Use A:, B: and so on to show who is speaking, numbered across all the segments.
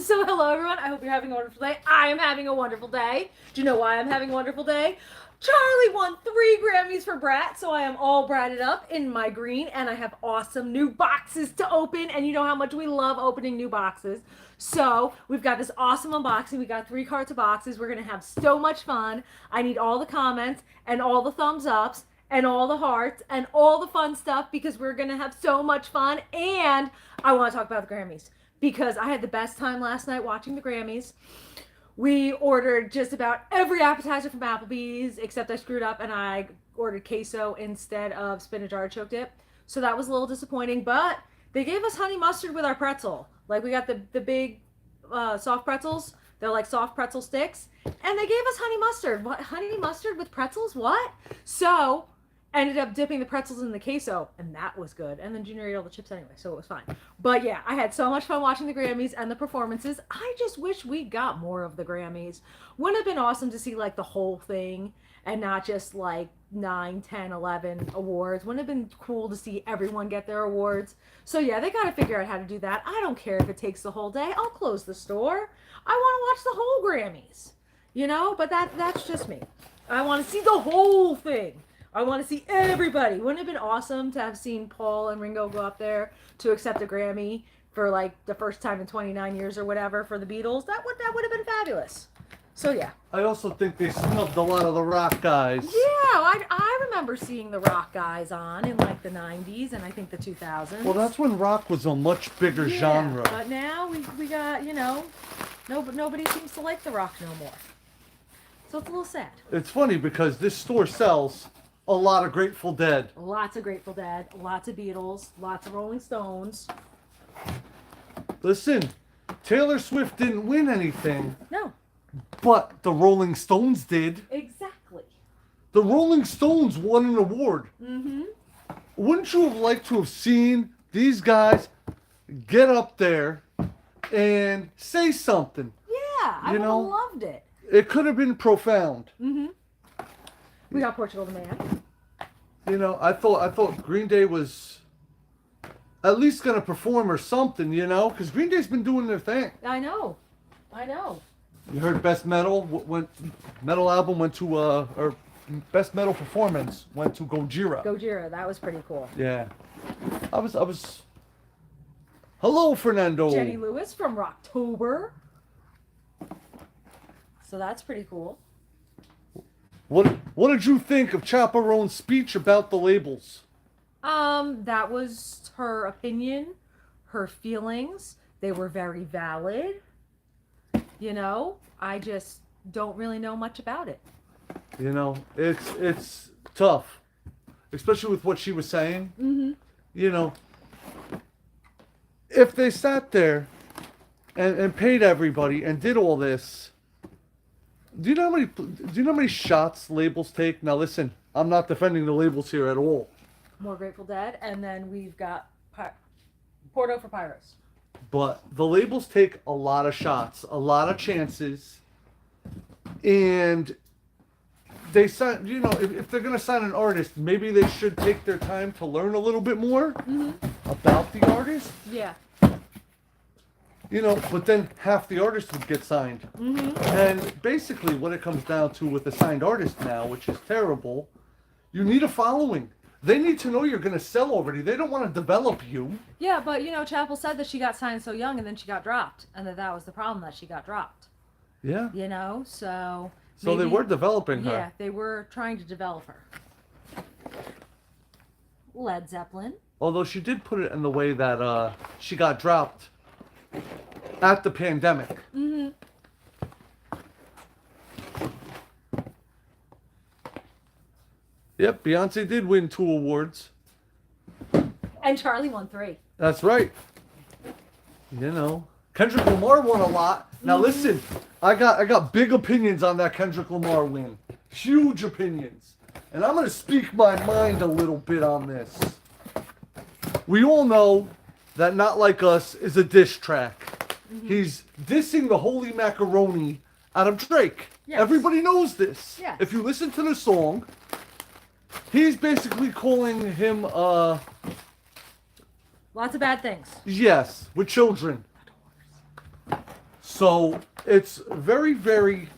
A: So hello everyone, I hope you're having a wonderful day. I am having a wonderful day. Do you know why I'm having a wonderful day? Charlie won 3 Grammys for Brat, so I am all bratted up in my green, and I have awesome new boxes to open, and you know how much we love opening new boxes. So we've got this awesome unboxing. We got 3 carts of boxes. We're gonna have so much fun. I need all the comments and all the thumbs ups and all the hearts and all the fun stuff because we're gonna have so much fun. And I want to talk about the Grammys because I had the best time last night watching the Grammys. We ordered just about every appetizer from Applebee's, except I screwed up and I ordered queso instead of spinach artichoke dip. So that was a little disappointing, but they gave us honey mustard with our pretzel. Like we got the big soft pretzels. They're like soft pretzel sticks. And they gave us honey mustard. What? Honey mustard with pretzels? What? So ended up dipping the pretzels in the queso, and that was good. And then Junior ate all the chips anyway, so it was fine. But yeah, I had so much fun watching the Grammys and the performances. I just wish we got more of the Grammys. Wouldn't it have been awesome to see like the whole thing and not just like 9, 10, 11 awards? Wouldn't it have been cool to see everyone get their awards? So yeah, they got to figure out how to do that. I don't care if it takes the whole day. I'll close the store. I want to watch the whole Grammys. You know, but that's just me. I want to see the whole thing. I want to see everybody. Wouldn't it have been awesome to have seen Paul and Ringo go up there to accept a Grammy for like the first time in 29 years or whatever for the Beatles? That would have been fabulous. So yeah.
B: I also think they snubbed a lot of the rock guys.
A: Yeah, I remember seeing the rock guys on in like the 90s and I think the 2000s.
B: Well, that's when rock was a much bigger genre.
A: But now we got, you know, nobody seems to like the rock no more. So it's a little sad.
B: It's funny because this store sells a lot of Grateful Dead.
A: Lots of Grateful Dead, lots of Beatles, lots of Rolling Stones.
B: Listen, Taylor Swift didn't win anything.
A: No.
B: But the Rolling Stones did.
A: Exactly.
B: The Rolling Stones won an award.
A: Mm-hmm.
B: Wouldn't you have liked to have seen these guys get up there and say something?
A: Yeah, I would have loved it.
B: It could have been profound.
A: Mm-hmm. We got Portugal the Man.
B: You know, I thought Green Day was at least gonna perform or something, you know, because Green Day's been doing their thing.
A: I know.
B: You heard Best Metal metal album went to or Best Metal Performance went to Gojira.
A: Gojira, that was pretty cool.
B: Yeah, I was. Hello, Fernando.
A: Jenny Lewis from Rocktober. So that's pretty cool.
B: What did you think of Chaperone's speech about the labels?
A: That was her opinion, her feelings. They were very valid. You know, I just don't really know much about it.
B: You know, it's tough, especially with what she was saying.
A: Mm-hmm.
B: You know, if they sat there and paid everybody and did all this. Do you know how many shots labels take? Now listen, I'm not defending the labels here at all.
A: More Grateful Dead, and then we've got Porto for Pyros.
B: But the labels take a lot of shots, a lot of chances, and they sign. You know, if they're gonna sign an artist, maybe they should take their time to learn a little bit more about the artist.
A: Yeah.
B: You know, but then half the artists would get signed.
A: Mm-hmm.
B: And basically what it comes down to with a signed artist now, which is terrible, you need a following. They need to know you're going to sell already. They don't want to develop you.
A: Yeah, but, you know, Chappell said that she got signed so young and then she got dropped. And that was the problem, that she got dropped.
B: Yeah.
A: You know, so...
B: So
A: maybe,
B: they were developing her.
A: Yeah, they were trying to develop her. Led Zeppelin.
B: Although she did put it in the way that she got dropped at the pandemic.
A: Mm-hmm.
B: Yep, Beyonce did win 2 awards.
A: And Charlie won 3.
B: That's right. You know, Kendrick Lamar won a lot. Now listen, I got big opinions on that Kendrick Lamar win. Huge opinions. And I'm going to speak my mind a little bit on this. We all know that Not Like Us is a diss track. Mm-hmm. He's dissing the holy macaroni out of Drake. Yes. Everybody knows this.
A: Yes.
B: If you listen to the song, he's basically calling him
A: lots of bad things.
B: Yes, with children. So it's very, very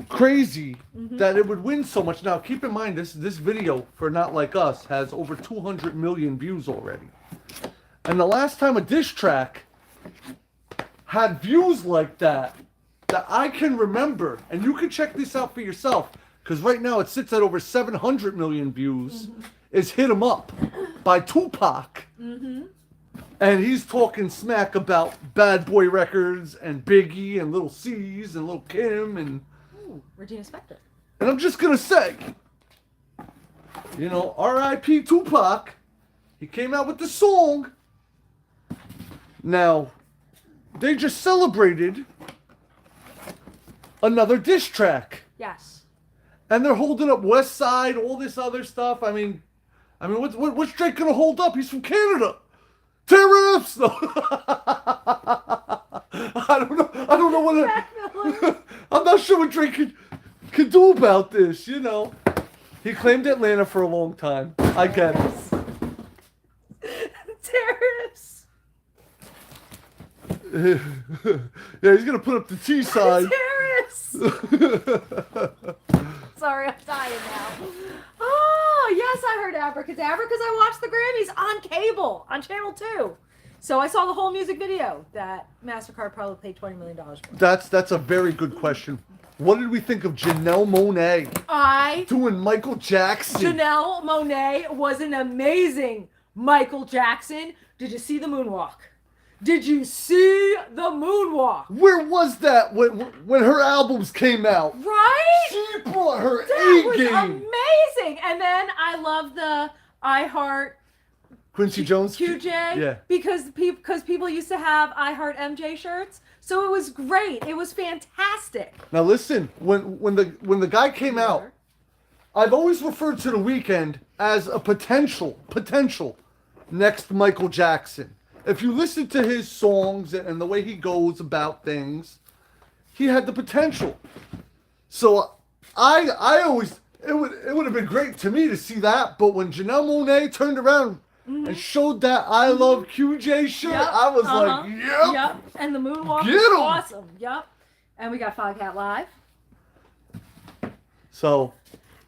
B: crazy that it would win so much. Now, keep in mind, this video for Not Like Us has over 200 million views already. And the last time a diss track had views like that I can remember, and you can check this out for yourself, because right now it sits at over 700 million views, is Hit 'Em Up by Tupac. And he's talking smack about Bad Boy Records and Biggie and Lil C's and Lil Kim and...
A: Ooh, Regina Spektor.
B: And I'm just going to say, you know, R.I.P. Tupac, he came out with the song. Now, they just celebrated another diss track.
A: Yes.
B: And they're holding up West Side, all this other stuff. I mean, what's Drake gonna hold up? He's from Canada. Tariffs. No. I don't know what. I'm not sure what Drake can do about this. You know, he claimed Atlanta for a long time. I get it.
A: Tariffs.
B: Yeah, he's gonna put up the T side.
A: Tariffs. Sorry, I'm dying now. Oh, yes, I heard Abracadabra because I watched the Grammys on cable, on Channel 2. So I saw the whole music video that MasterCard probably paid $20 million for.
B: That's a very good question. What did we think of Janelle Monáe doing Michael Jackson?
A: Janelle Monáe was an amazing Michael Jackson. Did you see the moonwalk? Did you see the moonwalk?
B: Where was that when her albums came out?
A: Right?
B: She brought her
A: That
B: A game.
A: was amazing. And then I love the I Heart
B: Quincy Jones?
A: QJ.
B: Yeah.
A: Because people used to have I Heart MJ shirts. So it was great. It was fantastic.
B: Now listen, when the guy came out, I've always referred to The Weeknd as a potential next Michael Jackson. If you listen to his songs and the way he goes about things, he had the potential. So I always it would have been great to me to see that, but when Janelle Monáe turned around and showed that I Love QJ shirt, I was like, yep.
A: And the moonwalk
B: Get
A: was
B: 'em.
A: awesome. Yep. And we got Foghat Live.
B: So.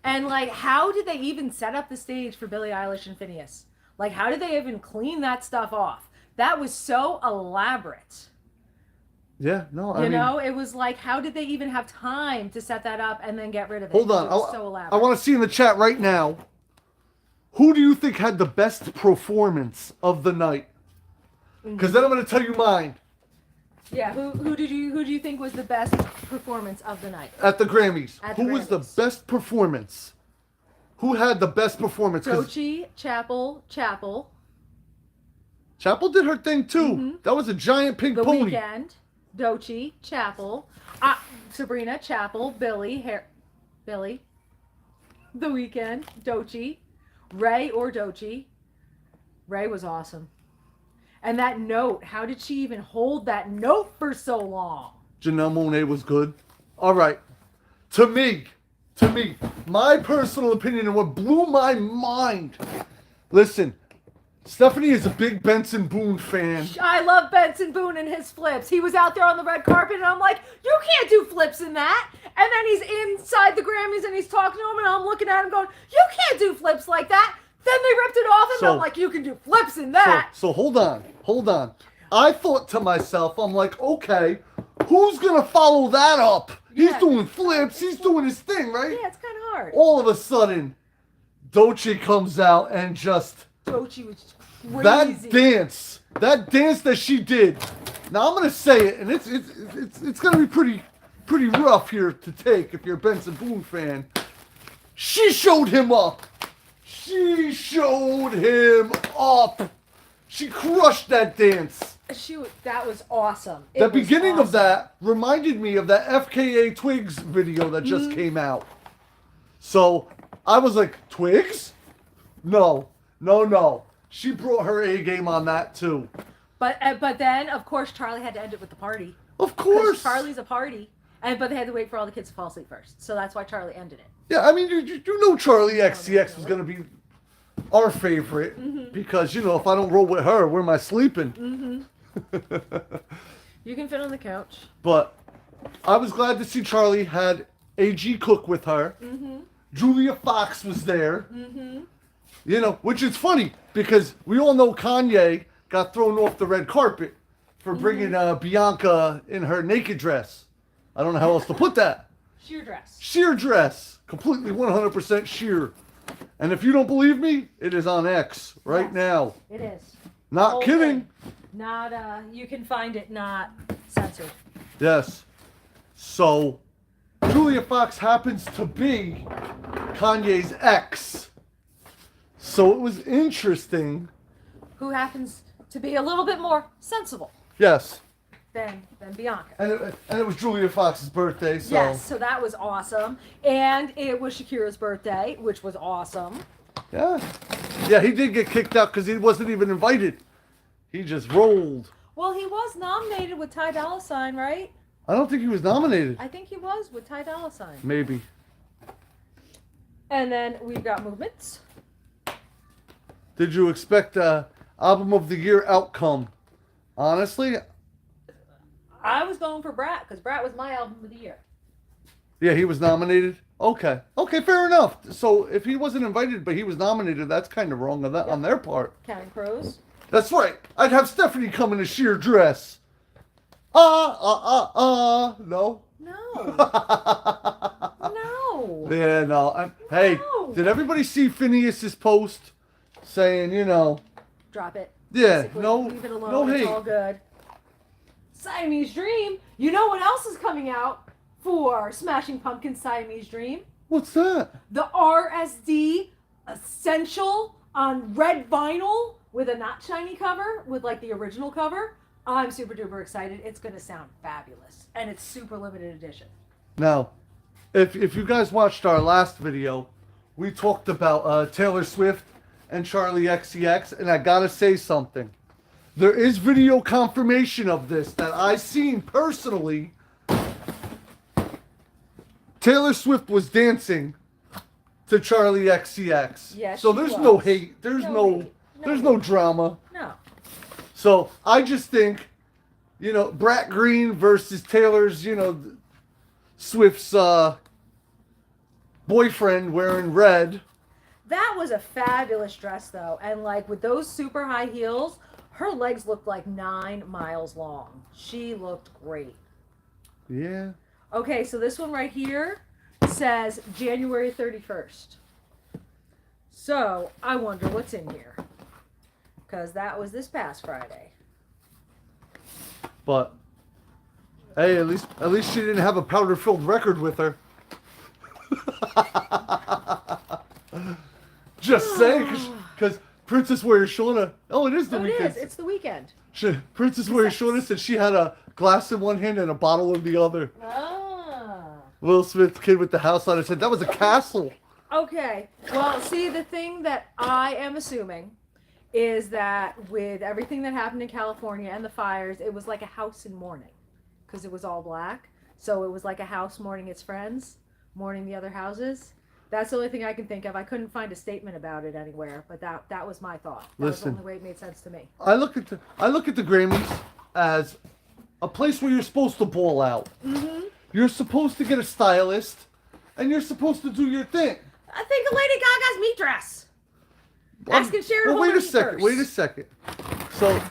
A: And like, how did they even set up the stage for Billie Eilish and Phineas? Like, how did they even clean that stuff off? That was so elaborate.
B: Yeah, no,
A: I mean, it was like, how did they even have time to set that up and then get rid of it?
B: Hold on.
A: It was so elaborate.
B: I want to see in the chat right now, who do you think had the best performance of the night? Because then I'm going to tell you mine.
A: Yeah, who do you think was the best performance of the night?
B: At the Grammys.
A: Who
B: was the best performance? Who had the best performance?
A: Doechii, Chapel.
B: Chapel did her thing too. That was a giant pink pony.
A: The Weeknd, Doechii, Chapel, Sabrina, Chapel, Billy, The Weeknd, Doechii, Ray or Doechii. Ray was awesome. And that note, how did she even hold that note for so long?
B: Janelle Monáe was good. All right. To me, my personal opinion and what blew my mind. Listen, Stephanie is a big Benson Boone fan.
A: I love Benson Boone and his flips. He was out there on the red carpet and I'm like, you can't do flips in that. And then he's inside the Grammys and he's talking to him and I'm looking at him going, you can't do flips like that. Then they ripped it off and I'm like, you can do flips in that.
B: So hold on. I thought to myself, I'm like, okay, who's going to follow that up? He's doing flips. He's doing his thing, right?
A: Yeah, it's kind of hard.
B: All of a sudden, Doechii comes out and just...
A: Doechii was crazy.
B: That dance that she did. Now I'm gonna say it, and it's gonna be pretty rough here to take if you're a Benson Boone fan. She showed him up. She crushed that dance.
A: That was awesome.
B: The beginning of that reminded me of that FKA Twigs video that just came out. So I was like, Twigs? No. She brought her A game on that too.
A: But then, of course, Charlie had to end it with the party.
B: Of course.
A: Charlie's a party. But they had to wait for all the kids to fall asleep first. So that's why Charlie ended it.
B: Yeah, I mean, you know Charlie XCX was going to be our favorite. Because, if I don't roll with her, where am I sleeping?
A: You can fit on the couch.
B: But I was glad to see Charlie had A.G. Cook with her.
A: Mm-hmm.
B: Julia Fox was there.
A: Mm-hmm.
B: You know, which is funny because we all know Kanye got thrown off the red carpet for bringing Bianca in her naked dress. I don't know how else to put that.
A: Sheer dress.
B: Sheer dress. Completely 100% sheer. And if you don't believe me, it is on X right
A: Yes,
B: now.
A: It is.
B: Not
A: Whole
B: kidding.
A: thing. Not, you can find it not censored.
B: Yes. So, Julia Fox happens to be Kanye's ex. So it was interesting.
A: Who happens to be a little bit more sensible
B: Yes.
A: than Bianca.
B: And it was Julia Fox's birthday, so.
A: Yes, so that was awesome. And it was Shakira's birthday, which was awesome.
B: Yeah. Yeah, he did get kicked out because he wasn't even invited. He just rolled.
A: Well, he was nominated with Ty Dolla $ign, right?
B: I don't think he was nominated.
A: I think he was with Ty Dolla $ign.
B: Maybe.
A: And then we've got movements.
B: Did you expect album of the year outcome? Honestly,
A: I was going for Brat because Brat was my album of the year.
B: yeah, he was nominated. Okay, fair enough. So if he wasn't invited but he was nominated, that's kind of wrong on that on their part.
A: Counting Crows.
B: That's right. I'd have Stephanie come in a sheer dress. No.
A: No. No.
B: Yeah, no. Hey,
A: No.
B: did everybody see Phineas's post saying, you know,
A: Drop it.
B: yeah,
A: Basically,
B: no,
A: leave it alone.
B: no
A: It's
B: hate.
A: all good. Siamese Dream. You know what else is coming out for Smashing Pumpkins Siamese Dream?
B: What's that?
A: The RSD Essential on red vinyl with a not shiny cover, with like the original cover. I'm super duper excited. It's going to sound fabulous. And it's super limited edition.
B: Now, if you guys watched our last video, we talked about Taylor Swift and Charlie XCX, and I gotta say something. There is video confirmation of this that I seen personally. Taylor Swift was dancing to Charlie XCX.
A: Yes,
B: so
A: she
B: there's
A: was.
B: no hate. There's
A: No
B: no
A: hate. No
B: there's
A: hate.
B: no drama.
A: No.
B: So I just think, you know, Brat Green versus Taylor's, you know, Swift's boyfriend wearing red.
A: That was a fabulous dress, though. And, like, with those super high heels, her legs looked like 9 miles long. She looked great.
B: Yeah.
A: Okay, so this one right here says January 31st. So, I wonder what's in here. Because that was this past Friday.
B: But hey, at least she didn't have a powder-filled record with her. Just saying, because Princess Warrior Shauna. Oh, it is the
A: Oh, it
B: weekend.
A: is. It's the weekend.
B: Princess Warrior Shauna said she had a glass in one hand and a bottle in the other.
A: Ah.
B: Will Smith's kid with the house on it said that was a castle.
A: Okay. Well, see, the thing that I am assuming is that with everything that happened in California and the fires, it was like a house in mourning because it was all black. So it was like a house mourning its friends, mourning the other houses. That's the only thing I can think of. I couldn't find a statement about it anywhere, but that was my thought. That was the
B: Listen.
A: only way it made sense to me.
B: I look at the Grammys as a place where you're supposed to ball out.
A: Mm-hmm.
B: You're supposed to get a stylist, and you're supposed to do your thing.
A: I think of Lady Gaga's meat dress. Asking Sharon
B: Well, wait a
A: Holmes
B: second.
A: first.
B: Wait a second. So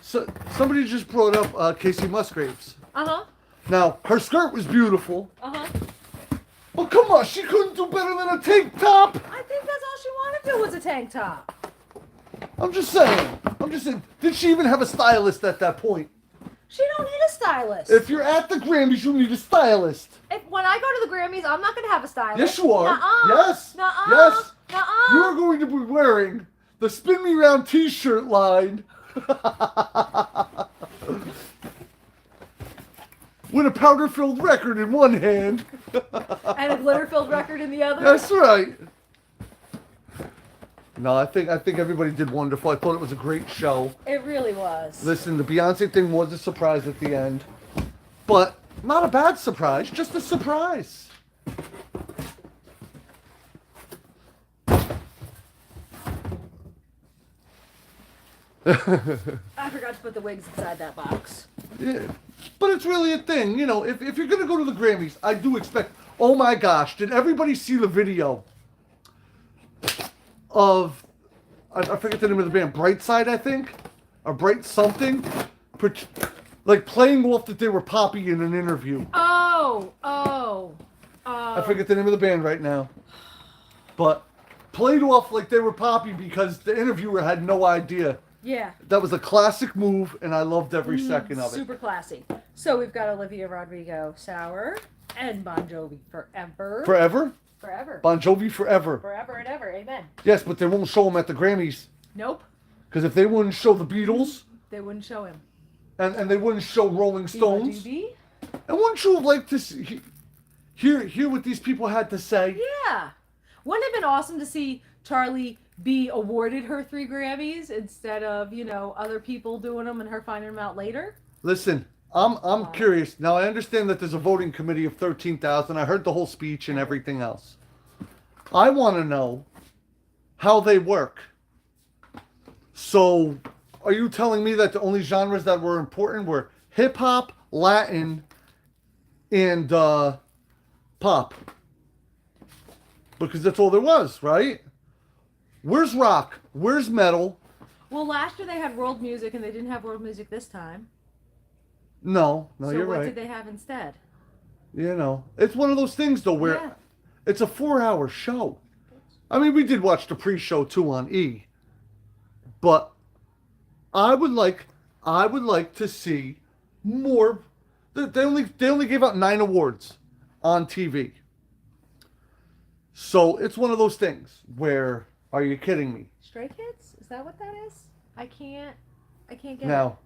B: somebody just brought up Casey Musgraves.
A: Uh-huh.
B: Now her skirt was beautiful.
A: Uh-huh.
B: But come on, she couldn't do better than a tank top.
A: I think that's all she wanted to do was a tank top.
B: I'm just saying. Did she even have a stylist at that point?
A: She don't need a stylist.
B: If you're at the Grammys, you need a stylist.
A: When I go to the Grammys, I'm not going to have a stylist.
B: Yes, you are.
A: Nuh-uh.
B: Yes.
A: Nuh-uh.
B: Yes.
A: Nuh-uh.
B: You're going to be wearing the Spin Me Round T-shirt line with a powder-filled record in one hand.
A: And a glitter-filled record in the other.
B: That's right. No, I think everybody did wonderful. I thought it was a great show.
A: It really was.
B: Listen, the Beyonce thing was a surprise at the end, but not a bad surprise, just a surprise.
A: I forgot to put the wigs inside that box.
B: Yeah, but it's really a thing. You know, if you're going to go to the Grammys, I do expect... Oh my gosh, did everybody see the video of... I forget the name of the band. Brightside, I think? Or Bright something? Like playing off that they were Poppy in an interview. I forget the name of the band right now. But played off like they were Poppy because the interviewer had no idea.
A: Yeah.
B: That was a classic move, and I loved every second of it.
A: Super classy. So we've got Olivia Rodrigo, Sour, and Bon Jovi, Forever.
B: Forever?
A: Forever.
B: Bon Jovi forever.
A: Forever and ever. Amen.
B: Yes, but they won't show him at the Grammys.
A: Nope.
B: Because if they wouldn't show the Beatles,
A: They wouldn't show him.
B: and they wouldn't show Rolling Stones,
A: BYGB?
B: and wouldn't you have liked to see, hear what these people had to say?
A: Yeah. Wouldn't it have been awesome to see Charlie be awarded her 3 Grammys instead of, other people doing them and her finding them out later?
B: Listen, I'm curious. Now, I understand that there's a voting committee of 13,000. I heard the whole speech and everything else. I want to know how they work. So, are you telling me that the only genres that were important were hip-hop, Latin, and pop? Because that's all there was, right? Where's rock? Where's metal?
A: Well, last year they had world music and they didn't have world music this time.
B: No,
A: So
B: you're
A: what
B: right.
A: did they have instead?
B: It's one of those things though where
A: Yeah.
B: it's a 4-hour show. I mean, we did watch the pre-show too on E, but I would like to see more. They only gave out 9 awards on TV, so it's one of those things where, are you kidding me?
A: Stray Kids? Is that what that is? I can't get
B: Now,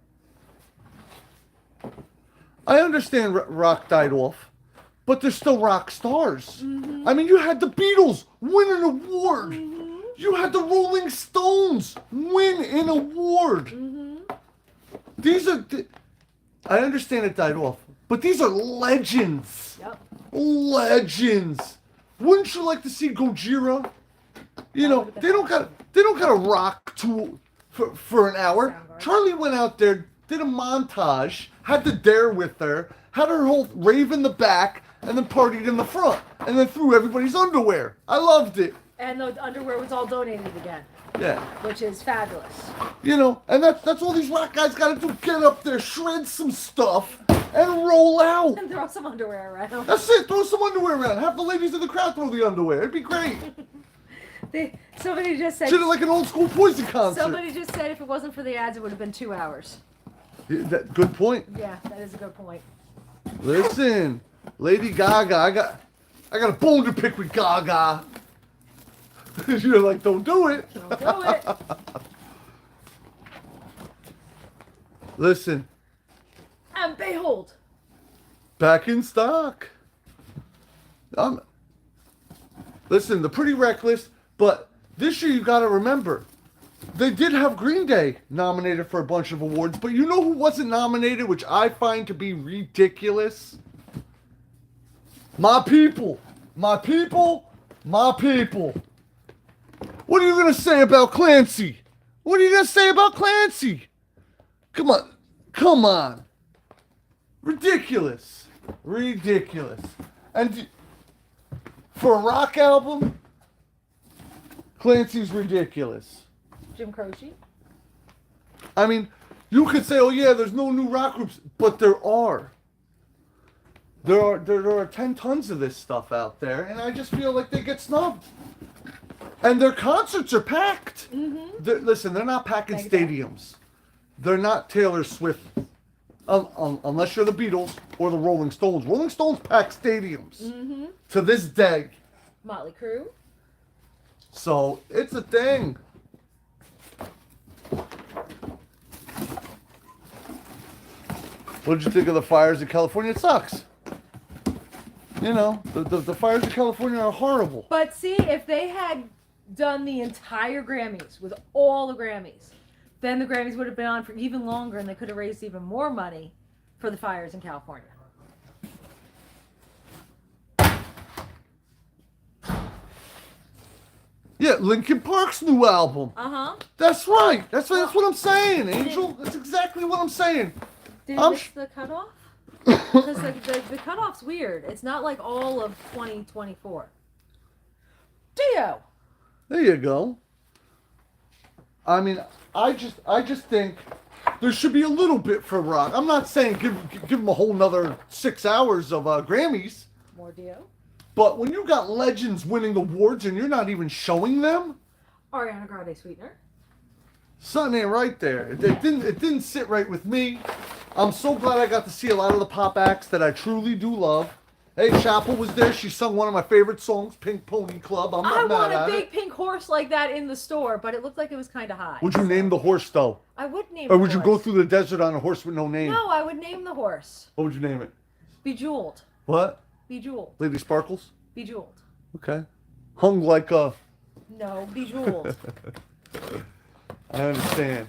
B: I understand rock died off, but they're still rock stars.
A: Mm-hmm.
B: I mean, you had the Beatles win an award.
A: Mm-hmm.
B: You had the Rolling Stones win an award.
A: Mm-hmm.
B: These are... I understand it died off, but these are legends.
A: Yep.
B: Legends. Wouldn't you like to see Gojira? You know, they don't got to rock for an hour.
A: Soundgarden.
B: Charlie went out there, did a montage, had the dare with her, had her whole rave in the back, and then partied in the front, and then threw everybody's underwear. I loved it.
A: And the underwear was all donated again,
B: Yeah.
A: which is fabulous.
B: You know, and that's all these rock guys got to do. Get up there, shred some stuff, and roll out.
A: And throw some underwear around.
B: That's it. Throw some underwear around. Have the ladies in the crowd throw the underwear. It'd be great.
A: Somebody just said.
B: Shit like an old school Poison concert.
A: Somebody just said if it wasn't for the ads, it would have been 2 hours.
B: Good point.
A: Yeah, that is a good point.
B: Listen, Lady Gaga, I got a bone to pick with Gaga. You're like, don't do it.
A: Don't do it.
B: Listen,
A: And behold.
B: back in stock. Listen, they're pretty reckless, but this year you got to remember, they did have Green Day nominated for a bunch of awards, but you know who wasn't nominated, which I find to be ridiculous? My people. My people. My people. What are you going to say about Clancy? What are you going to say about Clancy? Come on. Come on. Ridiculous. Ridiculous. And for a rock album, Clancy's ridiculous.
A: Jim Croce.
B: I mean, you could say, oh yeah, there's no new rock groups, but there are. There are 10 tons of this stuff out there, and I just feel like they get snubbed. And their concerts are packed.
A: Mm-hmm.
B: Listen, they're not packing stadiums. They're not Taylor Swift. Unless you're the Beatles or the Rolling Stones. Rolling Stones pack stadiums.
A: Mm-hmm.
B: To this day.
A: Motley Crue.
B: So, it's a thing. What did you think of the fires in California? It sucks. You know, the fires in California are horrible.
A: But see, if they had done the entire Grammys with all the Grammys, then the Grammys would have been on for even longer and they could have raised even more money for the fires in California.
B: Yeah, Linkin Park's new album.
A: Uh-huh.
B: That's right. That's what I'm saying, Angel. That's exactly what I'm saying.
A: Did you miss the cutoff? Because the cutoff's weird. It's not like all of 2024. Dio!
B: There you go. I mean, I just think there should be a little bit for rock. I'm not saying give them a whole nother 6 hours of Grammys.
A: More Dio?
B: But when you got legends winning awards and you're not even showing them,
A: Ariana Grande Sweetener.
B: something ain't right there. It didn't sit right with me. I'm so glad I got to see a lot of the pop acts that I truly do love. Hey, Chapel was there. She sung one of my favorite songs, Pink Pony Club. I'm not mad at it.
A: I want a big pink horse like that in the store, but it looked like it was kind of high.
B: Would you name the horse, though?
A: I would name
B: Or
A: the
B: would you
A: horse.
B: go through the desert on a horse with no name?
A: No, I would name the horse.
B: What would you name it?
A: Bejeweled.
B: What?
A: Bejeweled.
B: Lady Sparkles?
A: Bejeweled.
B: Okay. Hung like a...
A: No, bejeweled.
B: I understand.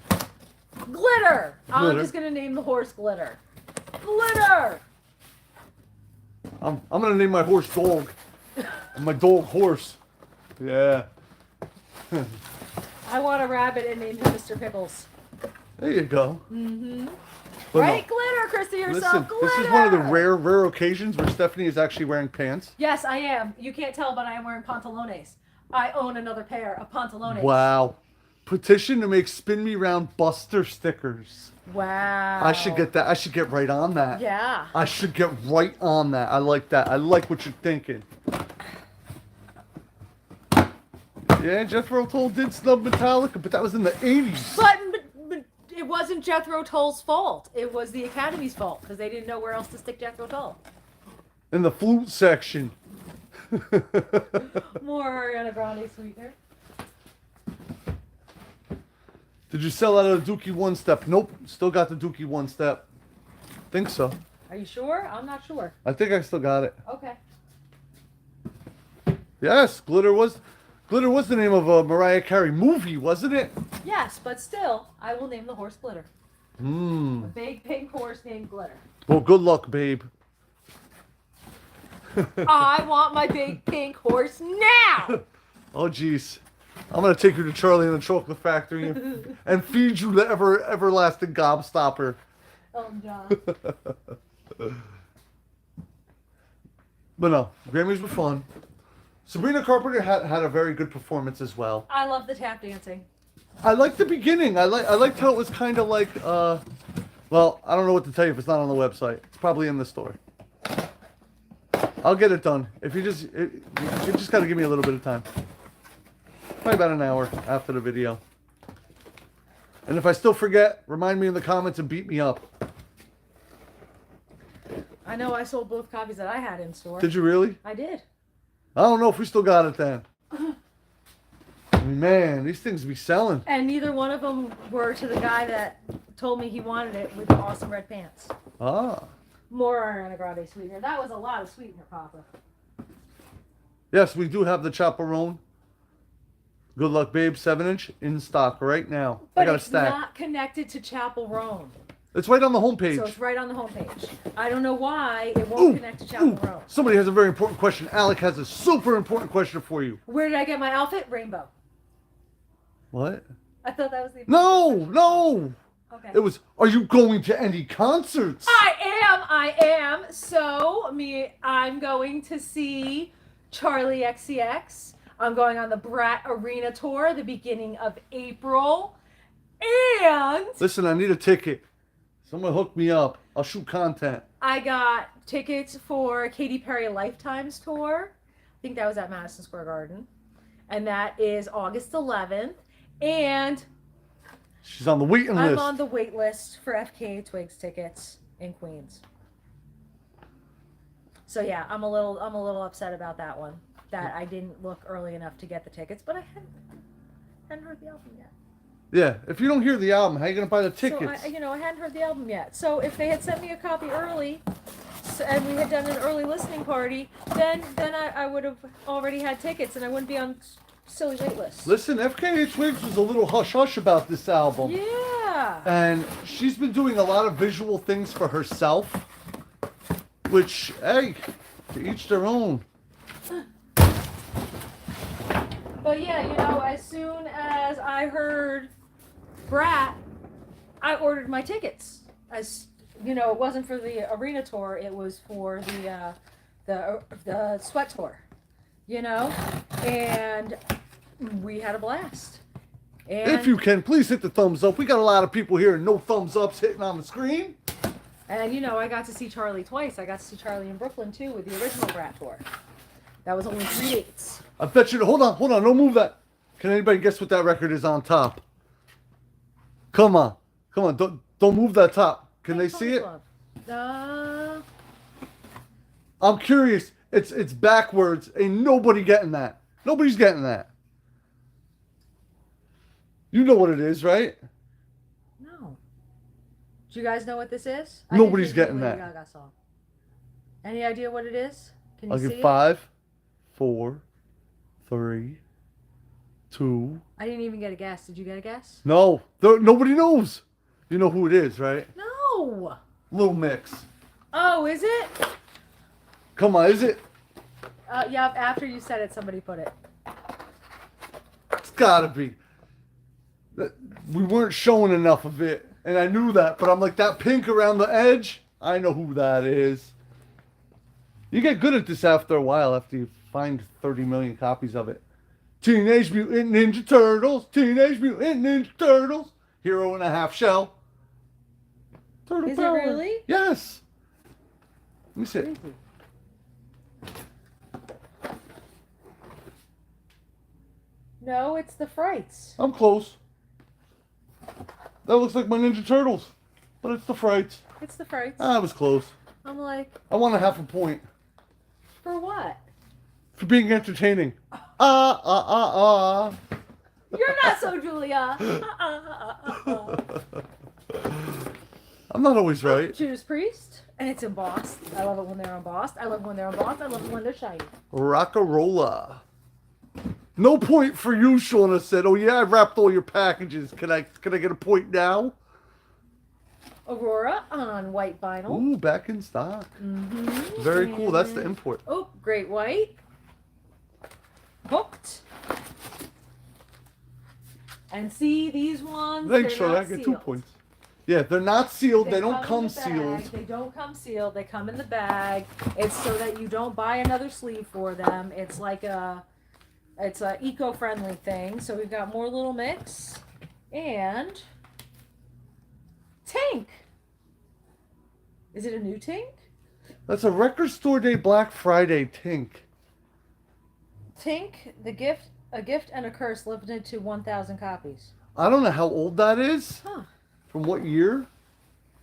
A: Glitter! I'm
B: Glitter.
A: just going to name the horse Glitter. Glitter!
B: I'm going to name my horse Dog. My dog Horse. Yeah.
A: I want a rabbit and name him Mr. Pickles.
B: There you go.
A: Mm-hmm.
B: But
A: Right?
B: no.
A: Glitter, Christy, yourself.
B: Listen,
A: Glitter!
B: this is one of the rare occasions where Stephanie is actually wearing pants.
A: Yes, I am. You can't tell, but I am wearing pantalones. I own another pair of pantalones.
B: Wow. Petition to make Spin Me Round Buster stickers.
A: Wow.
B: I should get that. I should get right on that.
A: Yeah.
B: I should get right on that. I like that. I like what you're thinking. Yeah, Jethro Tull did snub Metallica, but that was in the 80s.
A: But it wasn't Jethro Tull's fault. It was the Academy's fault because they didn't know where else to stick Jethro Tull.
B: In the flute section.
A: More Ariana Grande Sweetener.
B: Did you sell out of the Dookie One Step? Nope. Still got the Dookie One Step. Think so.
A: Are you sure? I'm not sure.
B: I think I still got it.
A: Okay.
B: Yes, Glitter was the name of a Mariah Carey movie, wasn't it?
A: Yes, but still, I will name the horse Glitter. A big pink horse named Glitter.
B: Well, good luck, babe.
A: I want my big pink horse now!
B: Oh, jeez. I'm going to take you to Charlie and the Chocolate Factory and feed you the everlasting gobstopper.
A: John.
B: But no, Grammys were fun. Sabrina Carpenter had a very good performance as well.
A: I love the tap dancing.
B: I liked the beginning. I liked how it was kind of like, well, I don't know what to tell you if it's not on the website. It's probably in the store. I'll get it done. If you just got to give me a little bit of time. Probably about an hour after the video. And if I still forget, remind me in the comments and beat me up.
A: I know I sold both copies that I had in store.
B: Did you really?
A: I did.
B: I don't know if we still got it then. Man, these things be selling.
A: And neither one of them were to the guy that told me he wanted it with the awesome red pants.
B: Ah.
A: More Ariana Grande Sweetener. That was a lot of sweetener, Papa.
B: Yes, we do have the Chaperone. Good luck, babe. 7-inch in stock right now.
A: But
B: I got a
A: it's
B: stack.
A: not connected to Chapel Roan.
B: It's right on the homepage.
A: So it's right on the homepage. I don't know why it won't connect to Chapel Roan.
B: Somebody has a very important question. Alec has a super important question for you.
A: Where did I get my outfit? Rainbow.
B: What?
A: I thought that was the...
B: No!
A: Okay.
B: It was, are you going to any concerts?
A: I am. So, I'm going to see Charlie XCX. I'm going on the Brat Arena Tour the beginning of April. And
B: Listen, I need a ticket. Someone hook me up. I'll shoot content.
A: I got tickets for Katy Perry Lifetime's tour. I think that was at Madison Square Garden. And that is August 11th. And
B: She's on the waiting
A: I'm
B: list.
A: on the wait list for FKA Twigs tickets in Queens. So yeah, I'm a little upset about that one. That I didn't look early enough to get the tickets, but I hadn't heard the album yet.
B: Yeah, if you don't hear the album, how are you going to buy the tickets?
A: So I hadn't heard the album yet. So if they had sent me a copy early, and we had done an early listening party, then I would have already had tickets, and I wouldn't be on silly wait lists.
B: Listen, FKA Twigs was a little hush-hush about this album.
A: Yeah.
B: And she's been doing a lot of visual things for herself, which, hey, to each their own.
A: But yeah, as soon as I heard Brat, I ordered my tickets. it wasn't for the arena tour. It was for the sweat tour. And we had a blast. And,
B: If you can, please hit the thumbs up. We got a lot of people here and no thumbs ups hitting on the screen.
A: And I got to see Charlie twice. I got to see Charlie in Brooklyn too with the original Brat tour. That was only 3 dates.
B: I bet you. Hold on. Don't move that. Can anybody guess what that record is on top? Come on. Don't move that top. Can they see it? I'm curious. It's backwards. Ain't nobody getting that. Nobody's getting that. You know what it is, right?
A: No. Do you guys know what this is?
B: Nobody's getting that.
A: Lady Gaga song. Any idea what it is? Can you
B: I'll
A: see
B: give
A: it?
B: 5, 4, 3, 2.
A: I didn't even get a guess. Did you get a guess?
B: No, nobody knows. You know who it is, right?
A: No.
B: Little Mix.
A: Oh, is it?
B: Come on, is it?
A: Yeah. After you said it, somebody put it.
B: It's gotta be. We weren't showing enough of it, and I knew that. But I'm like, that pink around the edge. I know who that is. You get good at this after a while, after you find 30 million copies of it. Teenage Mutant Ninja Turtles. Teenage Mutant Ninja Turtles. Hero and a Half Shell. Turtle
A: Is
B: Power.
A: it really?
B: Yes. Let me see.
A: Crazy. No, it's the Frights.
B: I'm close. That looks like my Ninja Turtles, but it's the Frights.
A: It's the Frights.
B: I was close.
A: I'm like,
B: I want a half a point
A: for what?
B: for being entertaining.
A: You're not so Julia.
B: I'm not always right.
A: Judas Priest, and it's embossed. I love it when they're embossed. I love it when they're embossed. I love it when they're shiny.
B: Rockarola. No point for you, Shauna said. Oh yeah, I wrapped all your packages. Can I get a point now?
A: Aurora on white vinyl.
B: Ooh, back in stock.
A: Mm-hmm.
B: Very cool. That's the import.
A: Oh, great white. Booked. And see these ones.
B: Thanks,
A: they're
B: Shauna.
A: not
B: I get 2
A: sealed.
B: points. Yeah, they're not sealed. They don't
A: in
B: come
A: the bag.
B: sealed.
A: They don't come sealed. They come in the bag. It's so that you don't buy another sleeve for them. It's like it's a eco-friendly thing. So we've got more Little Mix and Tink. Is it a new Tink?
B: That's a record store day Black Friday Tink.
A: Tink, a gift and a curse limited to 1,000 copies.
B: I don't know how old that is.
A: Huh.
B: From what year?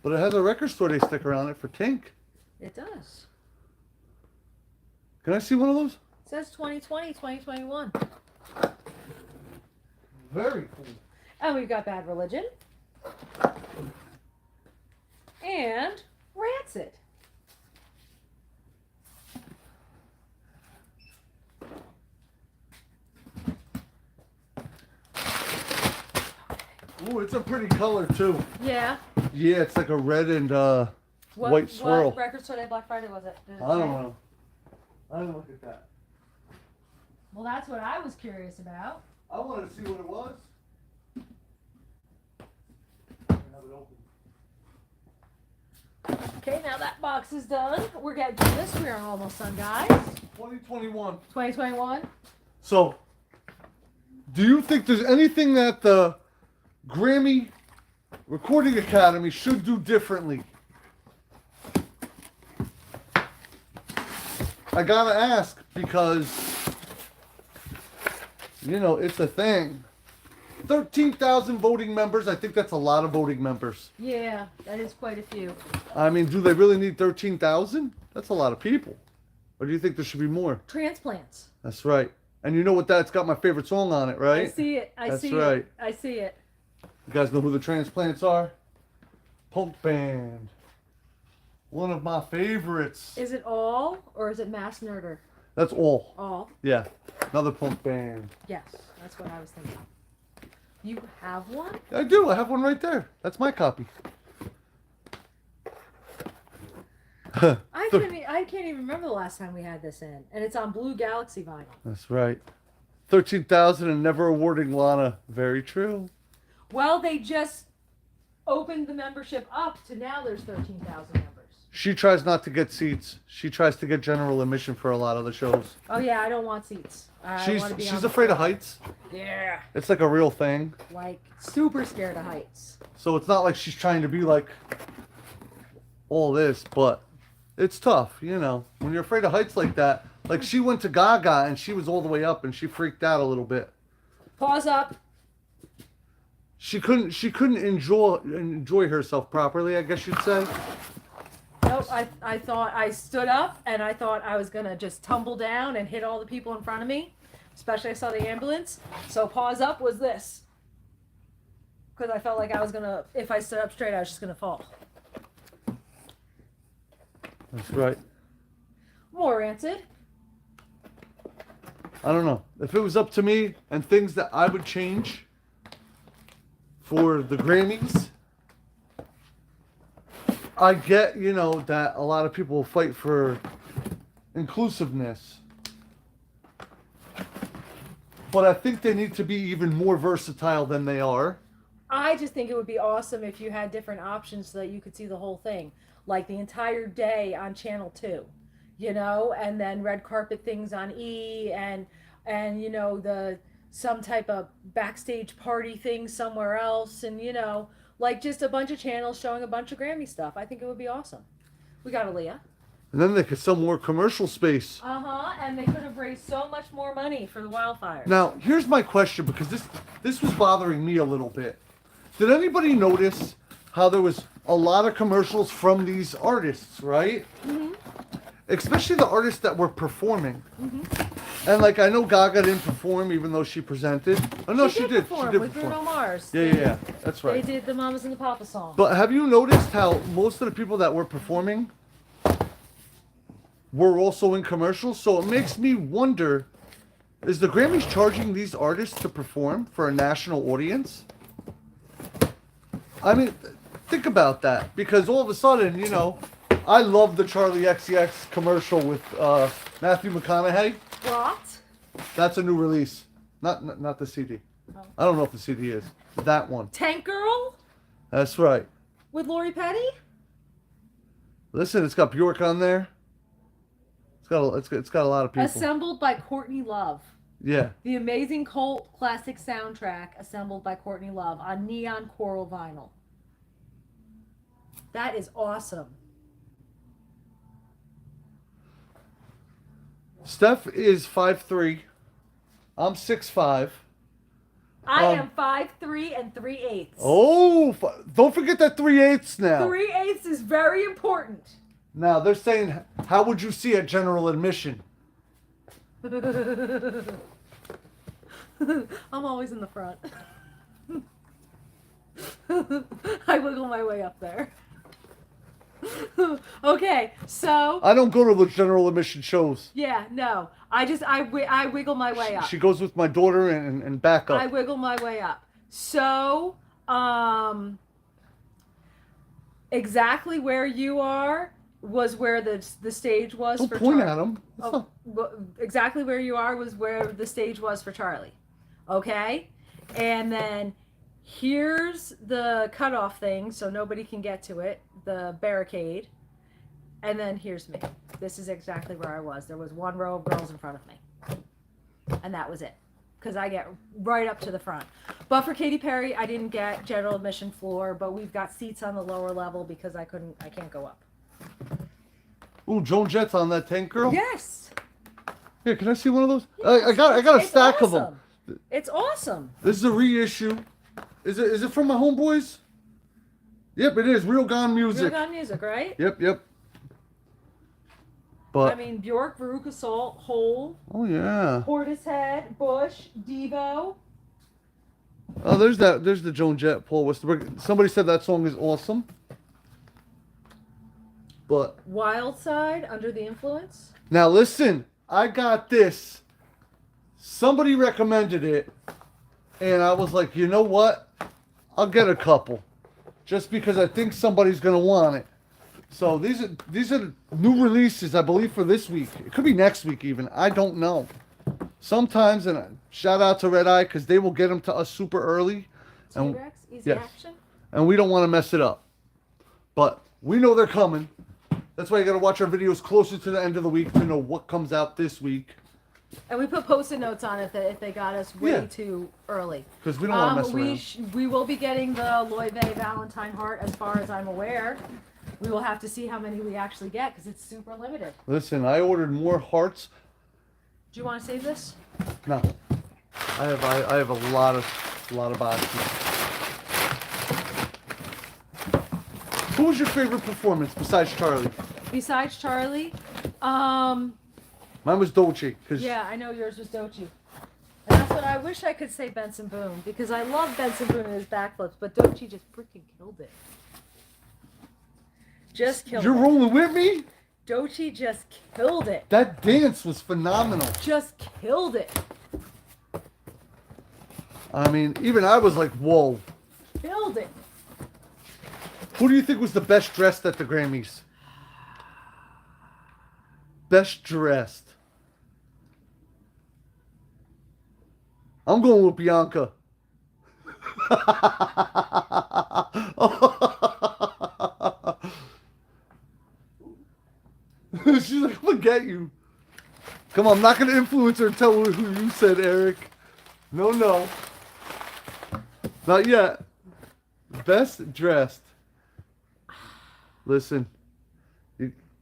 B: But it has a record store day sticker on it for Tink.
A: It does.
B: Can I see one of those?
A: It says 2020, 2021.
B: Very cool.
A: And we've got Bad Religion. And Rancid.
B: Ooh, it's a pretty color too.
A: Yeah.
B: Yeah, it's like a red and white swirl.
A: What record store day Black Friday was it? Did it
B: I don't
A: say?
B: know. I didn't look at that.
A: Well, that's what I was curious about.
B: I wanted to see what it was. Have it open.
A: Okay, now that box is done. We're getting through this. We are almost done, guys.
B: 2021.
A: 2021.
B: So, do you think there's anything that the Grammy Recording Academy should do differently? I gotta ask because, it's a thing. 13,000 voting members. I think that's a lot of voting members.
A: Yeah, that is quite a few.
B: I mean, do they really need 13,000? That's a lot of people. Or do you think there should be more?
A: Transplants.
B: That's right. And you know what? That's got my favorite song on it, right?
A: I see it. I
B: That's
A: see
B: right.
A: it. I see it.
B: You guys know who the Transplants are? Punk band. One of my favorites.
A: Is it all or is it Mass Murder?
B: That's all.
A: All.
B: Yeah. Another punk band.
A: Yes, that's what I was thinking. You have one?
B: I do. I have one right there. That's my copy.
A: I can't even remember the last time we had this in, and it's on Blue Galaxy vinyl.
B: That's right. 13,000 and never awarding Lana. Very true.
A: Well, they just opened the membership up to now there's 13,000 members.
B: She tries not to get seats. She tries to get general admission for a lot of the shows.
A: Oh yeah, I don't want seats. I
B: She's
A: wanna be on
B: she's
A: the
B: afraid of
A: floor.
B: heights.
A: Yeah.
B: It's like a real thing.
A: Like super scared of heights.
B: So it's not like she's trying to be like all this, but it's tough, you know. When you're afraid of heights like that, like she went to Gaga and she was all the way up and she freaked out a little bit.
A: Pause up.
B: She couldn't enjoy herself properly, I guess you'd say.
A: Nope, I thought I stood up and I thought I was gonna just tumble down and hit all the people in front of me. Especially I saw the ambulance. So pause up was this. Because I felt like I was gonna, if I stood up straight, I was just gonna fall.
B: That's right.
A: More rancid.
B: I don't know. If it was up to me and things that I would change for the Grammys, I get, you know, that a lot of people will fight for inclusiveness. But I think they need to be even more versatile than they are.
A: I just think it would be awesome if you had different options so that you could see the whole thing. Like the entire day on Channel 2, you know, and then red carpet things on E and you know, some type of backstage party thing somewhere else, and you know, like just a bunch of channels showing a bunch of Grammy stuff. I think it would be awesome. We got Aaliyah.
B: And then they could sell more commercial space.
A: And they could have raised so much more money for the wildfires.
B: Now, here's my question, because this was bothering me a little bit. Did anybody notice how there was a lot of commercials from these artists, right?
A: Mm-hmm.
B: Especially the artists that were performing.
A: Mm-hmm.
B: And like, I know Gaga didn't perform even though she presented. Oh no, she did.
A: Perform
B: She did
A: with
B: perform.
A: Bruno Mars.
B: Yeah, that's right.
A: They did the Mamas and the Papa song.
B: But have you noticed how most of the people that were performing were also in commercials? So it makes me wonder, is the Grammys charging these artists to perform for a national audience? I mean, think about that, because all of a sudden, you know, I love the Charlie XCX commercial with Matthew McConaughey.
A: What?
B: That's a new release, not the CD.
A: Oh.
B: I don't know if the CD is that one.
A: Tank Girl
B: That's right.
A: with Lori Petty.
B: Listen, it's got Bjork on there. It's got a lot of people.
A: Assembled by Courtney Love.
B: Yeah.
A: The amazing cult classic soundtrack assembled by Courtney Love on neon coral vinyl. That is awesome.
B: Steph is 5'3". I'm 6'5".
A: I am 5'3" and 3/8.
B: Oh, don't forget that 3/8 now.
A: 3/8 is very important.
B: Now they're saying, how would you see at general admission?
A: I'm always in the front. I wiggle my way up there. Okay, so
B: I don't go to the general admission shows.
A: yeah, no, I wiggle my way up.
B: She goes with my daughter and back up.
A: I wiggle my way up. So, exactly where you are was where the stage was
B: Don't
A: for
B: point
A: Charlie.
B: at him.
A: Exactly where you are was where the stage was for Charlie. Okay? And then here's the cutoff thing so nobody can get to it, the barricade. And then here's me. This is exactly where I was. There was one row of girls in front of me. And that was it. Because I get right up to the front. But for Katy Perry, I didn't get general admission floor, but we've got seats on the lower level because I can't go up.
B: Ooh, Joan Jett's on that Tank Girl?
A: Yes.
B: Here, can I see one of those?
A: Yes.
B: I got a
A: It's
B: stack of
A: awesome.
B: them.
A: It's awesome.
B: This is a reissue. Is it from my homeboys? Yep, it is. Real Gone Music.
A: Real Gone Music, right?
B: Yep. But
A: I mean, Bjork, Veruca Salt, Hole,
B: oh yeah.
A: Portishead, Bush, Devo.
B: Oh, there's the Joan Jett, Paul Westerberg. Somebody said that song is awesome. But
A: Wild Side, Under the Influence.
B: now listen, I got this. Somebody recommended it, and I was like, you know what? I'll get a couple, just because I think somebody's gonna want it. So these are new releases, I believe, for this week. It could be next week even. I don't know. Sometimes, and shout out to Red Eye because they will get them to us super early. And
A: T-Rex, Easy
B: yes.
A: Action.
B: and we don't want to mess it up. But we know they're coming. That's why you got to watch our videos closer to the end of the week to know what comes out this week.
A: And we put post-it notes on it if they got us way too early.
B: Because we don't want to mess around.
A: We will be getting the Loewe Valentine heart, as far as I'm aware. We will have to see how many we actually get because it's super limited.
B: Listen, I ordered more hearts.
A: Do you want to save this?
B: No, I have a lot of boxes. Who was your favorite performance besides Charlie?
A: Besides Charlie,
B: Mine was Dolce.
A: yeah, I know yours was Doechii. And that's what I wish I could say Benson Boone, because I love Benson Boone and his backflips, but Doechii just freaking killed it. Just killed it.
B: You're rolling with me?
A: Doechii just killed it.
B: That dance was phenomenal.
A: Just killed it.
B: I mean, even I was like, whoa.
A: Killed it.
B: Who do you think was the best dressed at the Grammys? Best dressed. I'm going with Bianca. She's like, I'm gonna get you. Come on, I'm not gonna influence her and tell her who you said, Eric. No. Not yet. Best dressed. Listen.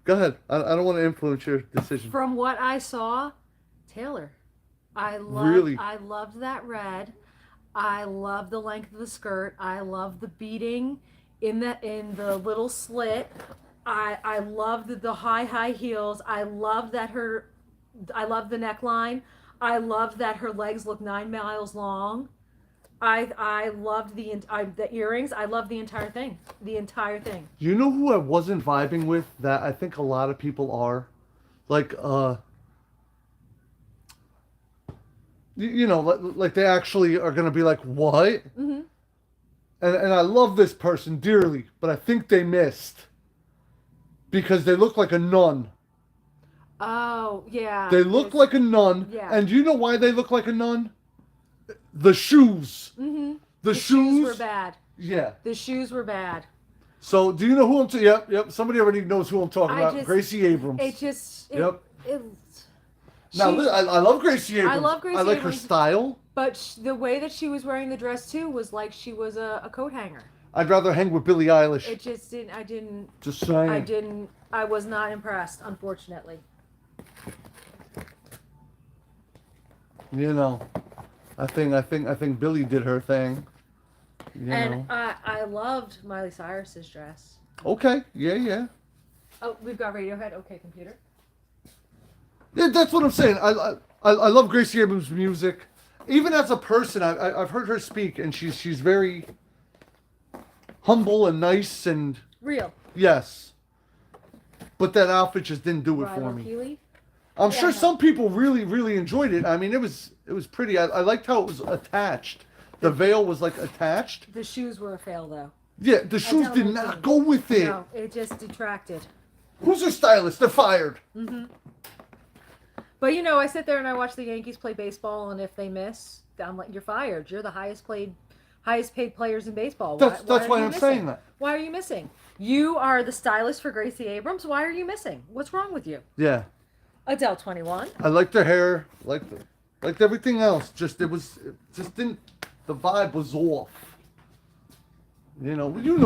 B: Go ahead. I don't want to influence your decision.
A: From what I saw, Taylor. I loved that red. I loved the length of the skirt. I loved the beading in the little slit. I loved the high heels. I loved the neckline. I loved that her legs looked 9 miles long. I loved the earrings. I loved the entire thing.
B: You know who I wasn't vibing with that I think a lot of people are? Like, like they actually are going to be like, what? Mm-hmm. And I love this person dearly, but I think they missed. Because they look like a nun.
A: Oh, yeah.
B: They look like a nun.
A: Yeah.
B: And do you know why they look like a nun? The shoes.
A: Mm-hmm.
B: The shoes
A: were bad.
B: Yeah.
A: The shoes were bad.
B: So, do you know who I'm talking about? Yep. Somebody already knows who I'm talking about. Gracie Abrams. Now, I love Gracie Abrams.
A: I love Gracie
B: I like
A: Abrams,
B: her style.
A: But the way that she was wearing the dress, too, was like she was a coat hanger.
B: I'd rather hang with Billie Eilish.
A: It just didn't.
B: Just saying.
A: I was not impressed, unfortunately.
B: You know, I think Billie did her thing.
A: I loved Miley Cyrus's dress.
B: Okay. Yeah.
A: Oh, we've got Radiohead. Okay, computer.
B: Yeah, that's what I'm saying. I love Gracie Abrams' music. Even as a person, I've heard her speak, and she's very humble and nice and
A: real.
B: Yes. But that outfit just didn't do it for me.
A: Keeley?
B: I'm sure some people really enjoyed it. I mean, it was pretty. I liked how it was attached. The veil was like attached.
A: The shoes were a fail, though.
B: Yeah, the shoes did not go with it.
A: No, it just detracted.
B: Who's your stylist? They're fired.
A: Mm-hmm. But I sit there and I watch the Yankees play baseball, and if they miss, I'm like, you're fired. You're the highest paid players in baseball.
B: That's why I'm saying that.
A: Why are you missing? You are the stylist for Gracie Abrams. Why are you missing? What's wrong with you?
B: Yeah.
A: Adele 21.
B: I liked her hair. Liked everything else. The vibe was off.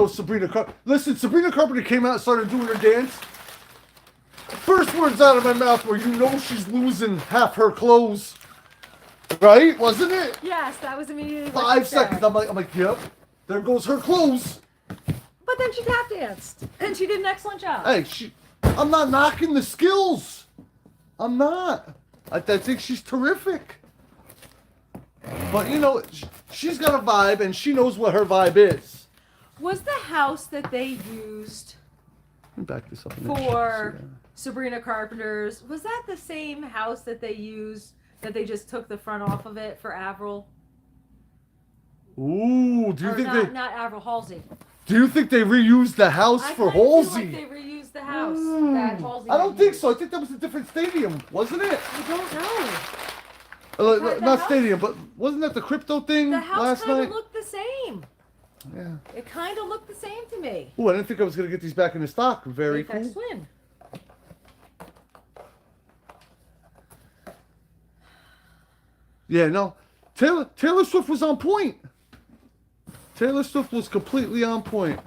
B: Sabrina Carpenter. Listen, Sabrina Carpenter came out and started doing her dance. First words out of my mouth were, she's losing half her clothes. Right? Wasn't it?
A: Yes, that was immediately
B: 5 seconds. I'm like, yep. There goes her clothes.
A: But then she tap danced, and she did an excellent job.
B: Hey, I'm not knocking the skills. I'm not. I think she's terrific. But she's got a vibe, and she knows what her vibe is.
A: Was the house that they used
B: back this up
A: for Sabrina Carpenter's, was that the same house that they used, that they just took the front off of it for Avril?
B: Ooh, do you think
A: not Avril, Halsey?
B: Do you think they reused the house for Halsey?
A: I feel like they reused the house that Halsey.
B: I don't think so. I think that was a different stadium, wasn't it?
A: I don't know.
B: Not stadium, but wasn't that the crypto thing
A: the house
B: last night?
A: kind of looked the same.
B: Yeah.
A: It kind of looked the same to me.
B: Oh, I didn't think I was gonna get these back in the stock. Very
A: Apex
B: cool.
A: Twin.
B: Yeah, no. Taylor Swift was on point. Taylor Swift was completely on point.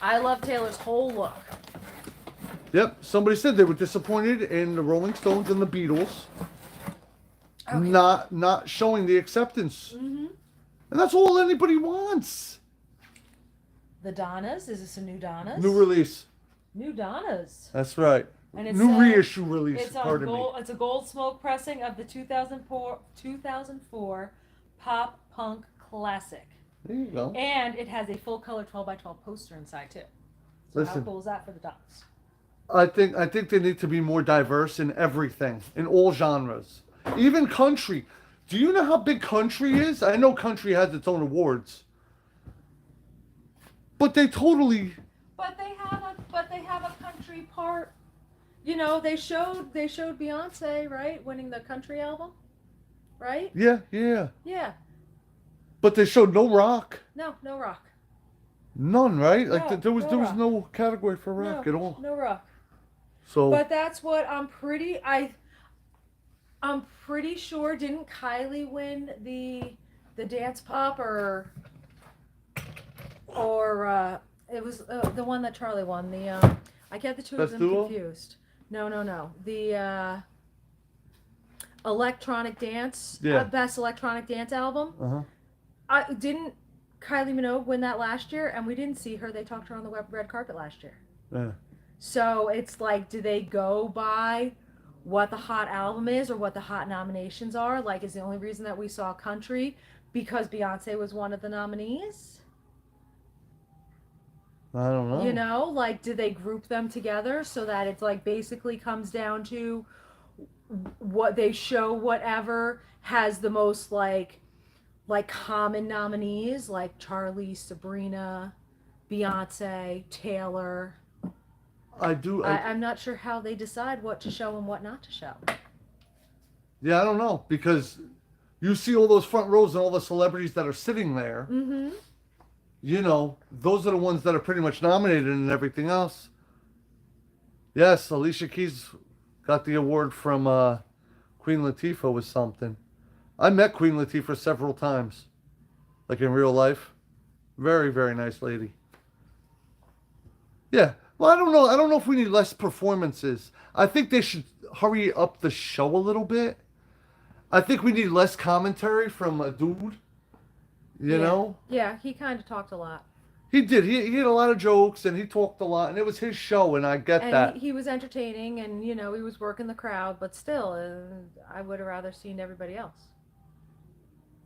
A: I love Taylor's whole look.
B: Yep. Somebody said they were disappointed in the Rolling Stones and the Beatles
A: Okay.
B: not showing the acceptance.
A: Mm-hmm.
B: And that's all anybody wants.
A: The Donnas. Is this a new Donnas?
B: New release.
A: New Donnas.
B: That's right.
A: And it's
B: New reissue release.
A: It's on
B: Pardon
A: gold.
B: me.
A: It's a gold smoke pressing of the 2004 pop punk classic.
B: There you go.
A: And it has a full color 12x12 poster inside too. So
B: Listen.
A: how cool is that for the Donnas?
B: I think they need to be more diverse in everything, in all genres, even country. Do you know how big country is? I know country has its own awards, but they totally.
A: But they have a country part. You know, they showed Beyonce, right, winning the country album, right?
B: Yeah.
A: Yeah.
B: But they showed no rock.
A: No rock.
B: None, right? Like
A: No,
B: there was
A: no rock.
B: no category for rock at all.
A: No rock.
B: So.
A: But that's what I'm pretty sure, didn't Kylie win the dance pop or it was the one that Charlie won, the I get the two of
B: Best
A: them
B: duo?
A: confused. No. The electronic dance,
B: Yeah.
A: best electronic dance album. Didn't Kylie Minogue win that last year, and we didn't see her. They talked to her on the red carpet last year.
B: Yeah.
A: So it's like, do they go by what the hot album is or what the hot nominations are? Like, is the only reason that we saw country because Beyonce was one of the nominees?
B: I don't know.
A: You know, like, do they group them together so that it's like basically comes down to what they show, whatever has the most like common nominees, like Charlie, Sabrina, Beyonce, Taylor. I'm not sure how they decide what to show and what not to show.
B: Yeah, I don't know, because you see all those front rows and all the celebrities that are sitting there.
A: Mm-hmm.
B: You know, those are the ones that are pretty much nominated and everything else. Yes, Alicia Keys got the award from Queen Latifah was something. I met Queen Latifah several times, like in real life. Very, very nice lady. Yeah. Well, I don't know. I don't know if we need less performances. I think they should hurry up the show a little bit. I think we need less commentary from a dude. You know?
A: Yeah, he kind of talked a lot.
B: He did. He had a lot of jokes and he talked a lot, and it was his show, and I get that.
A: He was entertaining, and you know he was working the crowd, but still, I would have rather seen everybody else.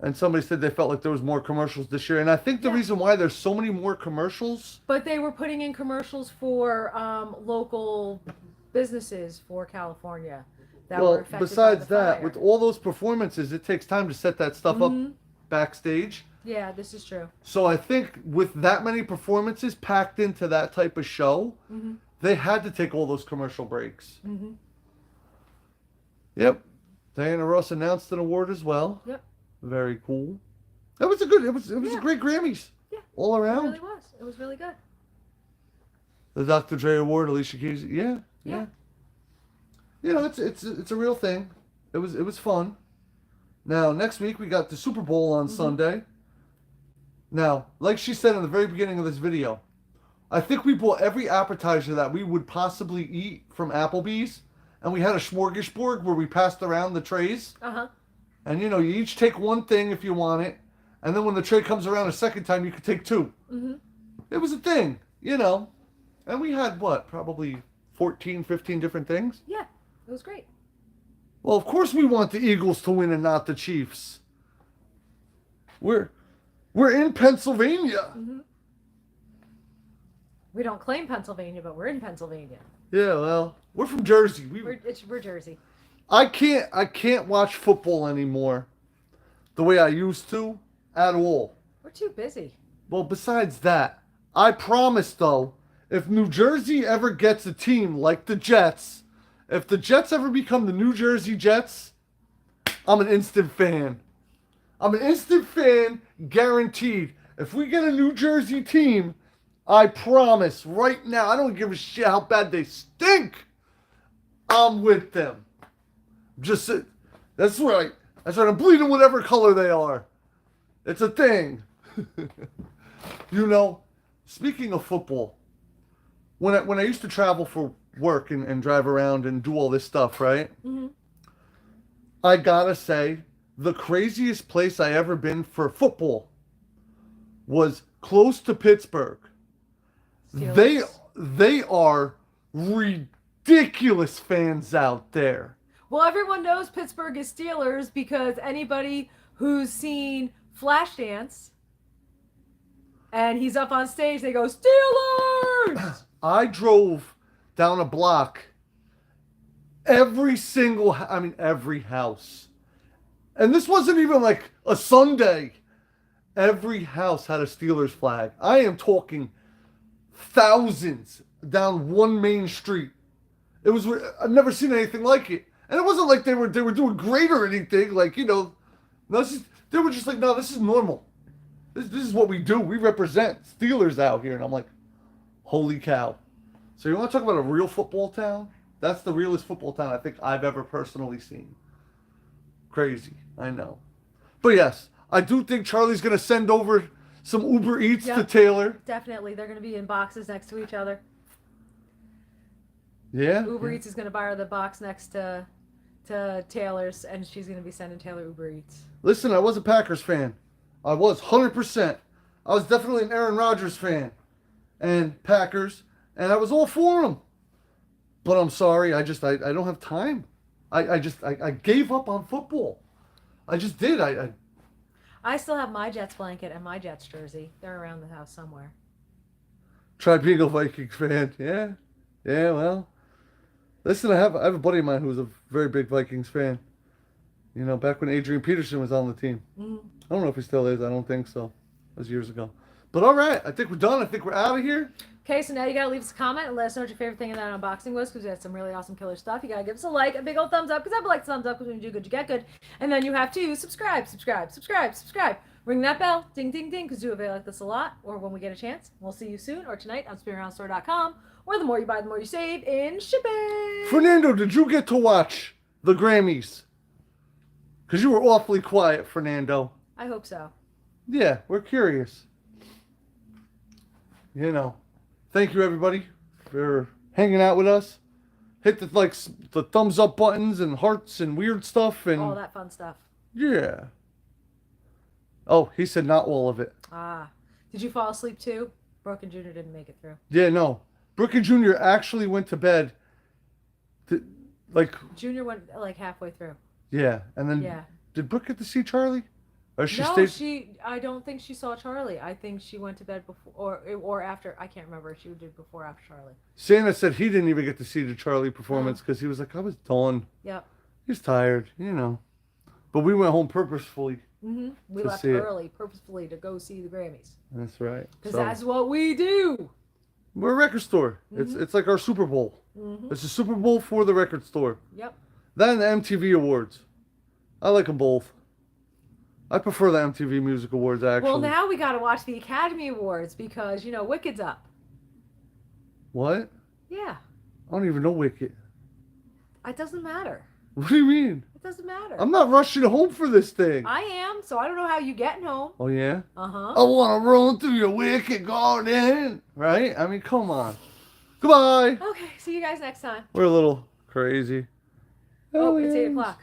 B: And somebody said they felt like there was more commercials this year, and I think the reason why there's so many more commercials.
A: But they were putting in commercials for local businesses for California that were affected
B: besides
A: by the
B: that,
A: fire.
B: with all those performances, it takes time to set that stuff up backstage.
A: Yeah, this is true.
B: So I think with that many performances packed into that type of show, they had to take all those commercial breaks.
A: Mm-hmm.
B: Yep. Diana Ross announced an award as well.
A: Yep.
B: Very cool. That was a good. It was a great Grammys.
A: Yeah.
B: All around.
A: It really was. It was really good.
B: The Dr. Dre Award, Alicia Keys. Yeah. You know, it's a real thing. It was fun. Now next week we got the Super Bowl on Sunday. Now, like she said in the very beginning of this video, I think we bought every appetizer that we would possibly eat from Applebee's, and we had a smorgasbord where we passed around the trays. And you know, you each take one thing if you want it, and then when the tray comes around a second time, you could take two. It was a thing, you know. And we had, what, probably 14, 15 different things?
A: Yeah, it was great.
B: Well, of course we want the Eagles to win and not the Chiefs. We're in Pennsylvania.
A: We don't claim Pennsylvania, but we're in Pennsylvania.
B: Yeah, well, we're from Jersey.
A: We're Jersey.
B: I can't watch football anymore the way I used to at all.
A: We're too busy.
B: Well, besides that, I promise though, if New Jersey ever gets a team like the Jets, if the Jets ever become the New Jersey Jets, I'm an instant fan. I'm an instant fan, guaranteed. If we get a New Jersey team, I promise right now, I don't give a shit how bad they stink. I'm with them. Just that's right. That's right. I'm bleeding whatever color they are. It's a thing. You know, speaking of football, when I used to travel for work and drive around and do all this stuff, right?
A: Mm-hmm.
B: I gotta say, the craziest place I ever been for football was close to Pittsburgh.
A: Steelers.
B: They are ridiculous fans out there.
A: Well, everyone knows Pittsburgh is Steelers because anybody who's seen Flashdance and he's up on stage, they go, Steelers!
B: I drove down a block, every house. And this wasn't even like a Sunday. Every house had a Steelers flag. I am talking thousands down one main street. I've never seen anything like it. And it wasn't like they were doing great or anything. Like, you know, they were just like, no, this is normal. This is what we do. We represent Steelers out here. And I'm like, holy cow. So you want to talk about a real football town? That's the realest football town I think I've ever personally seen. Crazy, I know. But yes, I do think Charlie's going to send over some Uber Eats to Taylor.
A: Definitely. They're going to be in boxes next to each other.
B: Yeah.
A: Uber Eats is going to buy her the box next to Taylor's, and she's going to be sending Taylor Uber Eats.
B: Listen, I was a Packers fan. I was 100%. I was definitely an Aaron Rodgers fan and Packers, and I was all for them. But I'm sorry, I don't have time. I gave up on football. I just did.
A: I still have my Jets blanket and my Jets jersey. They're around the house somewhere.
B: Try being a Vikings fan. Yeah. Yeah, well. Listen, I have a buddy of mine who was a very big Vikings fan. You know, back when Adrian Peterson was on the team.
A: Mm-hmm.
B: I don't know if he still is. I don't think so. That was years ago. But all right, I think we're done. I think we're out of here.
A: Okay, so now you gotta leave us a comment and let us know what your favorite thing in that unboxing was, because we had some really awesome killer stuff. You gotta give us a like, a big old thumbs up, because I like thumbs up, because when you do good, you get good. And then you have to subscribe. Ring that bell, ding, ding, ding, because you avail like this a lot, or when we get a chance. We'll see you soon, or tonight on SpinAroundStore.com, where the more you buy, the more you save in shipping.
B: Fernando, did you get to watch the Grammys? Because you were awfully quiet, Fernando.
A: I hope so.
B: Yeah, we're curious. You know. Thank you, everybody, for hanging out with us. Hit the thumbs up buttons and hearts and weird stuff and
A: all that fun stuff.
B: Yeah. Oh, he said not all of it.
A: Ah. Did you fall asleep too? Brooke and Junior didn't make it through.
B: Yeah, no. Brooke and Junior actually went to bed.
A: Junior went like halfway through.
B: Yeah, and then did Brooke get to see Charlie? Or
A: I don't think she saw Charlie. I think she went to bed before or after. I can't remember if she did before or after Charlie.
B: Santa said he didn't even get to see the Charlie performance because he was like, I was done.
A: Yep.
B: He's tired, you know. But we went home purposefully.
A: Mm-hmm. We left early, purposefully, to go see the Grammys.
B: That's right.
A: Because that's what we do.
B: We're a record store. Mm-hmm. It's like our Super Bowl. Mm-hmm. It's a Super Bowl for the record store.
A: Yep.
B: Then the MTV Awards. I like them both. I prefer the MTV Music Awards, actually.
A: Well, now we got to watch the Academy Awards because, you know, Wicked's up.
B: What?
A: Yeah.
B: I don't even know Wicked.
A: It doesn't matter.
B: What do you mean?
A: It doesn't matter.
B: I'm not rushing home for this thing.
A: I am, so I don't know how you getting home.
B: Oh, yeah?
A: Uh-huh.
B: I want to run through your wicked garden. Right? I mean, come on. Goodbye.
A: Okay, see you guys next time.
B: We're a little crazy.
A: Oh, it's 8 o'clock.